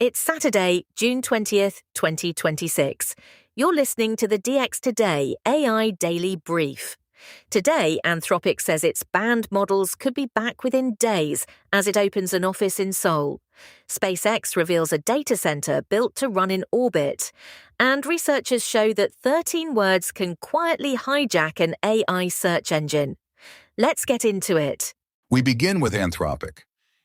It's Saturday, June 20th, 2026. You're listening to the DX Today AI Daily Brief. Today, Anthropic says its banned models could be back within days as it opens an office in Seoul. SpaceX reveals a data center built to run in orbit. And researchers show that 13 words can quietly hijack an AI search engine. Let's get into it. We begin with Anthropic.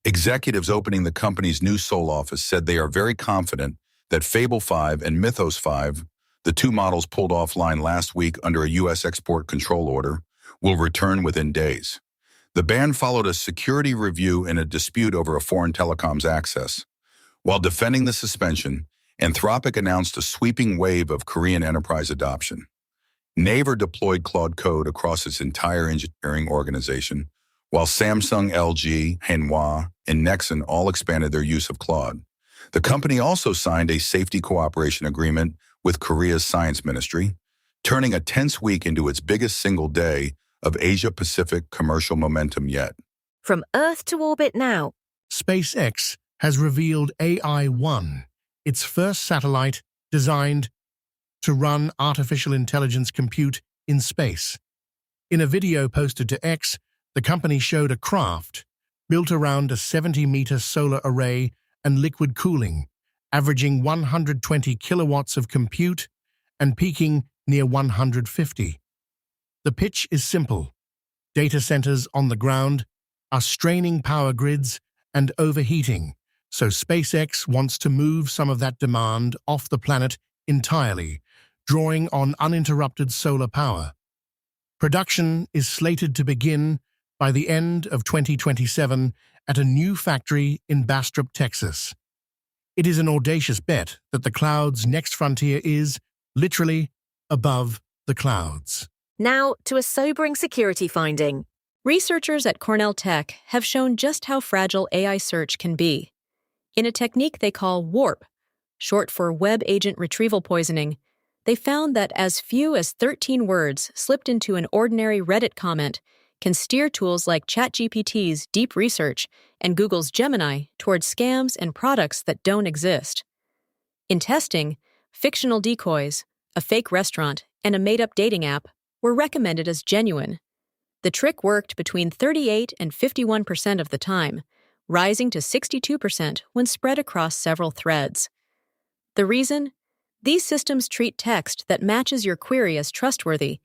Executives opening the company's new Seoul office said they are very confident that Fable 5 and Mythos 5, the two models pulled offline last week under a U.S. export control order, will return within days. The ban followed a security review in a dispute over a foreign telecom's access. While defending the suspension, Anthropic announced a sweeping wave of Korean enterprise adoption. Naver deployed Claude Code across its entire engineering organization, while Samsung, LG, Hanwha, and Nexon all expanded their use of Claude. The company also signed a safety cooperation agreement with Korea's Science Ministry, turning a tense week into its biggest single day of Asia-Pacific commercial momentum yet. From Earth to orbit now. SpaceX has revealed AI-1, its first satellite designed to run artificial intelligence compute in space. In a video posted to X, the company showed a craft built around a 70-meter solar array and liquid cooling, averaging 120 kilowatts of compute and peaking near 150. The pitch is simple. Data centers on the ground are straining power grids and overheating, so SpaceX wants to move some of that demand off the planet entirely, drawing on uninterrupted solar power. Production is slated to begin by the end of 2027 at a new factory in Bastrop, Texas. It is an audacious bet that the cloud's next frontier is, literally, above the clouds. Now to a sobering security finding. Researchers at Cornell Tech have shown just how fragile AI search can be. In a technique they call WARP, short for Web Agent Retrieval Poisoning, they found that as few as 13 words slipped into an ordinary Reddit comment can steer tools like ChatGPT's Deep Research and Google's Gemini towards scams and products that don't exist. In testing, fictional decoys, a fake restaurant, and a made-up dating app were recommended as genuine. The trick worked between 38 and 51% of the time, rising to 62% when spread across several threads. The reason? These systems treat text that matches your query as trustworthy,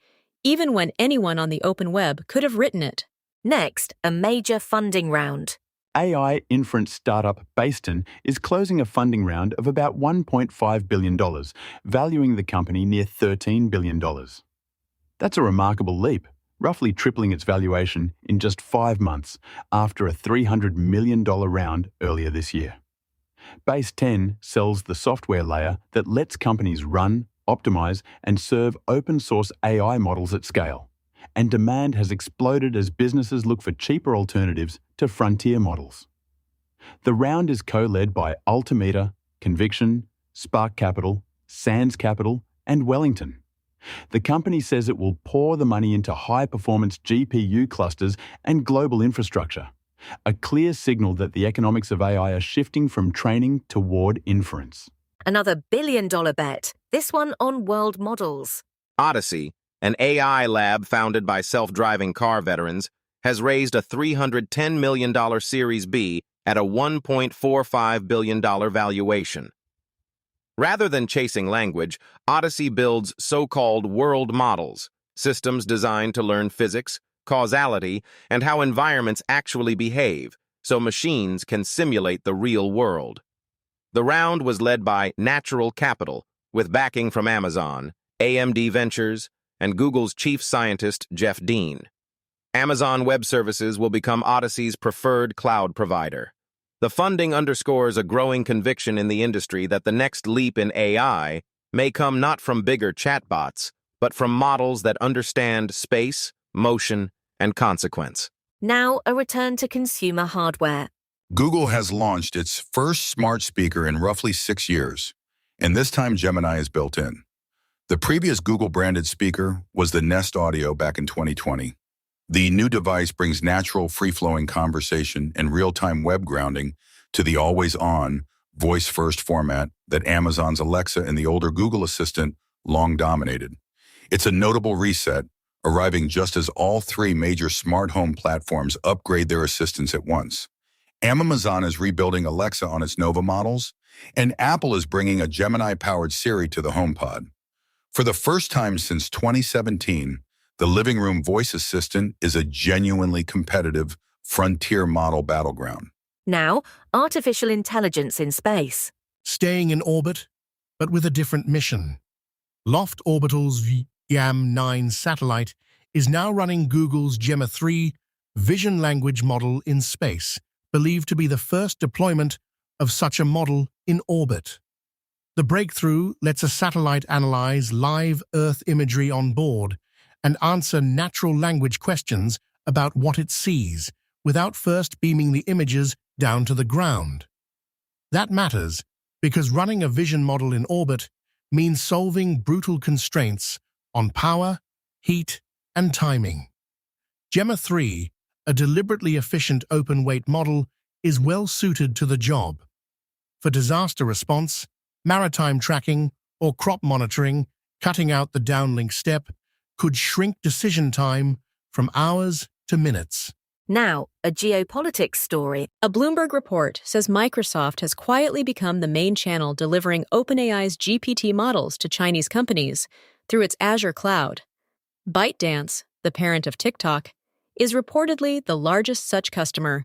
even when anyone on the open web could have written it. Next, a major funding round. AI inference startup Baston is closing a funding round of about $1.5 billion, valuing the company near $13 billion. That's a remarkable leap, roughly tripling its valuation in just 5 months after a $300 million round earlier this year. Base 10 sells the software layer that lets companies run, optimize, and serve open-source AI models at scale, and demand has exploded as businesses look for cheaper alternatives to frontier models. The round is co-led by Altimeter, Conviction, Spark Capital, Sands Capital, and Wellington. The company says it will pour the money into high-performance GPU clusters and global infrastructure, a clear signal that the economics of AI are shifting from training toward inference. Another billion-dollar bet, this one on world models. Odyssey, an AI lab founded by self-driving car veterans, has raised a $310 million Series B at a $1.45 billion valuation. Rather than chasing language, Odyssey builds so-called world models, systems designed to learn physics, causality, and how environments actually behave, so machines can simulate the real world. The round was led by Natural Capital, with backing from Amazon, AMD Ventures, and Google's chief scientist, Jeff Dean. Amazon Web Services will become Odyssey's preferred cloud provider. The funding underscores a growing conviction in the industry that the next leap in AI may come not from bigger chatbots, but from models that understand space, motion, and consequence. Now a return to consumer hardware. Google has launched its first smart speaker in roughly 6 years, and this time Gemini is built in. The previous Google-branded speaker was the Nest Audio back in 2020. The new device brings natural, free-flowing conversation and real-time web grounding to the always-on, voice-first format that Amazon's Alexa and the older Google Assistant long dominated. It's a notable reset, arriving just as all three major smart home platforms upgrade their assistants at once. Amazon is rebuilding Alexa on its Nova models, and Apple is bringing a Gemini-powered Siri to the HomePod. For the first time since 2017, the living room voice assistant is a genuinely competitive frontier model battleground. Now, artificial intelligence in space. Staying in orbit, but with a different mission. Loft Orbital's VGAM-9 satellite is now running Google's Gemma 3 vision language model in space, believed to be the first deployment of such a model in orbit. The breakthrough lets a satellite analyze live Earth imagery on board and answer natural language questions about what it sees, without first beaming the images down to the ground. That matters because running a vision model in orbit means solving brutal constraints on power, heat, and timing. Gemma 3, a deliberately efficient open-weight model, is well suited to the job. For disaster response, maritime tracking, or crop monitoring, cutting out the downlink step could shrink decision time from hours to minutes. Now, a geopolitics story. A Bloomberg report says Microsoft has quietly become the main channel delivering OpenAI's GPT models to Chinese companies through its Azure cloud. ByteDance, the parent of TikTok, is reportedly the largest such customer,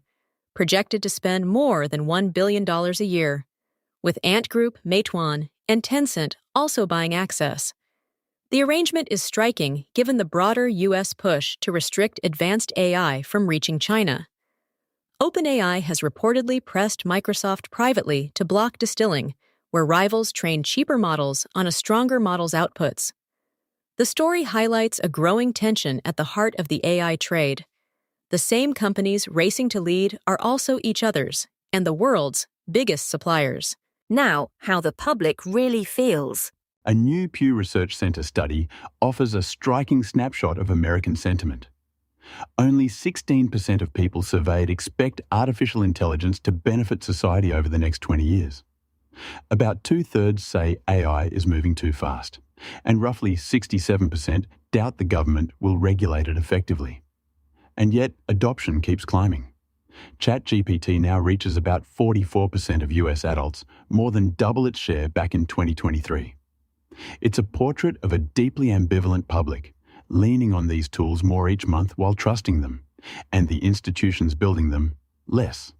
projected to spend more than $1 billion a year, with Ant Group, Meituan, and Tencent also buying access. The arrangement is striking given the broader U.S. push to restrict advanced AI from reaching China. OpenAI has reportedly pressed Microsoft privately to block distilling, where rivals train cheaper models on a stronger model's outputs. The story highlights a growing tension at the heart of the AI trade. The same companies racing to lead are also each other's and the world's biggest suppliers. Now, how the public really feels. A new Pew Research Center study offers a striking snapshot of American sentiment. Only 16% of people surveyed expect artificial intelligence to benefit society over the next 20 years. About 2/3 say AI is moving too fast, and roughly 67% doubt the government will regulate it effectively. And yet, adoption keeps climbing. ChatGPT now reaches about 44% of US adults, more than double its share back in 2023. It's a portrait of a deeply ambivalent public, leaning on these tools more each month while trusting them, and the institutions building them less.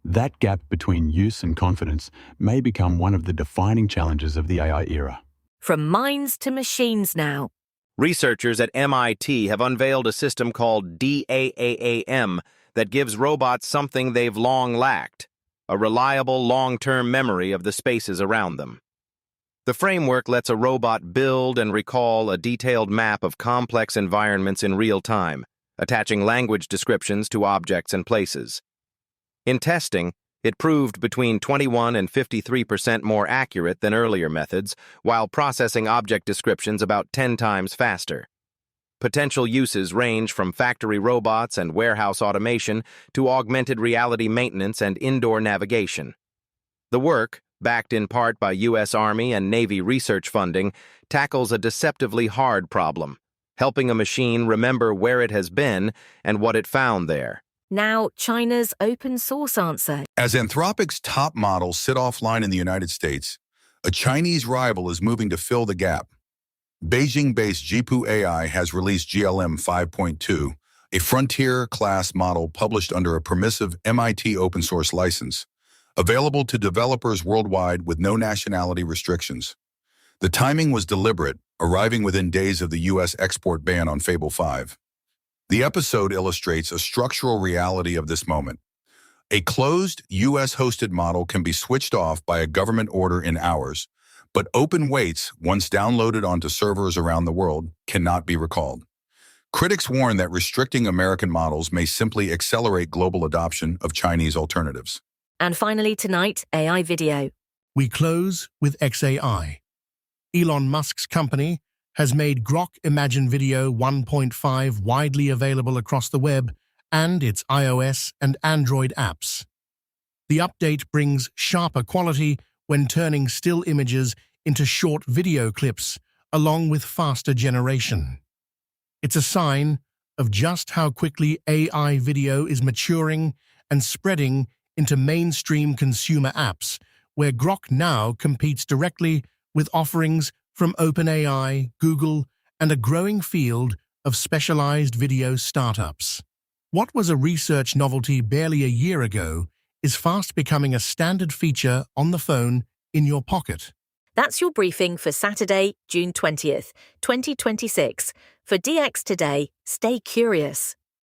That gap between use and confidence may become one of the defining challenges of the AI era. From minds to machines now. Researchers at MIT have unveiled a system called DAAAM that gives robots something they've long lacked, a reliable long-term memory of the spaces around them. The framework lets a robot build and recall a detailed map of complex environments in real time, attaching language descriptions to objects and places. In testing, it proved between 21 and 53% more accurate than earlier methods, while processing object descriptions about 10 times faster. Potential uses range from factory robots and warehouse automation to augmented reality maintenance and indoor navigation. The work, backed in part by U.S. Army and Navy research funding, tackles a deceptively hard problem, helping a machine remember where it has been and what it found there. Now, China's open source answer. As Anthropic's top models sit offline in the United States, a Chinese rival is moving to fill the gap. Beijing-based Jipu AI has released GLM 5.2, a frontier-class model published under a permissive MIT open-source license, available to developers worldwide with no nationality restrictions. The timing was deliberate, arriving within days of the U.S. export ban on Fable 5. The episode illustrates a structural reality of this moment. A closed, U.S.-hosted model can be switched off by a government order in hours, but open weights, once downloaded onto servers around the world, cannot be recalled. Critics warn that restricting American models may simply accelerate global adoption of Chinese alternatives. And finally tonight, AI video. We close with XAI. Elon Musk's company has made Grok Imagine Video 1.5 widely available across the web and its iOS and Android apps. The update brings sharper quality when turning still images into short video clips, along with faster generation. It's a sign of just how quickly AI video is maturing and spreading into mainstream consumer apps, where Grok now competes directly with offerings from OpenAI, Google, and a growing field of specialized video startups. What was a research novelty barely a year ago is fast becoming a standard feature on the phone in your pocket. That's your briefing for Saturday, June 20th, 2026. For DX Today, stay curious.